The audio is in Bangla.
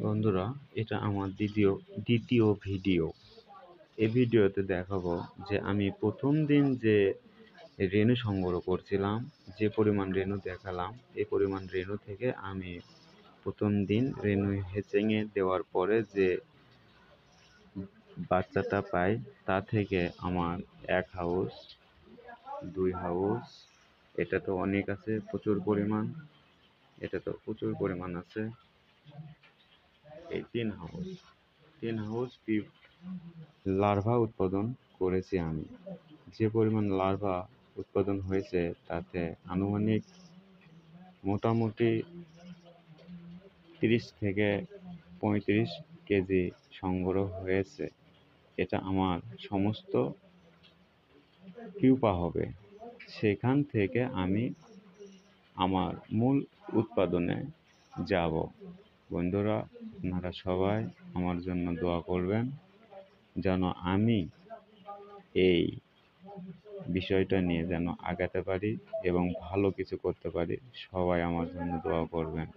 বন্ধুরা, এটা আমার দ্বিতীয় ভিডিও। এই ভিডিওতে দেখাবো যে আমি প্রথম দিন যে রেণু সংগ্রহ করছিলাম, যে পরিমাণ রেণু দেখালাম, এই পরিমাণ রেণু থেকে আমি প্রথম দিন রেণু হেচিংয়ে দেওয়ার পরে যে বাচ্চাটা পাই, তা থেকে আমার 1 হাউস, 2 হাউস, এটা তো অনেক আছে, প্রচুর পরিমাণ, এটা তো প্রচুর পরিমাণ আছে, এই 3 হাউস লার্ভা উৎপাদন করেছি আমি। যে পরিমাণ লার্ভা উৎপাদন হয়েছে তাতে আনুমানিক মোটামুটি 30 থেকে 35 কেজি সংগ্রহ হয়েছে। এটা আমার সমস্ত পিউপা হবে। সেখান থেকে আমি আমার মূল উৎপাদনে যাব। বন্ধুরা, আপনারা সবাই আমার জন্য দোয়া করবেন যেন আমি এই বিষয়টা নিয়ে যেন আগাতে পারি এবং ভালো কিছু করতে পারি। সবাই আমার জন্য দোয়া করবেন।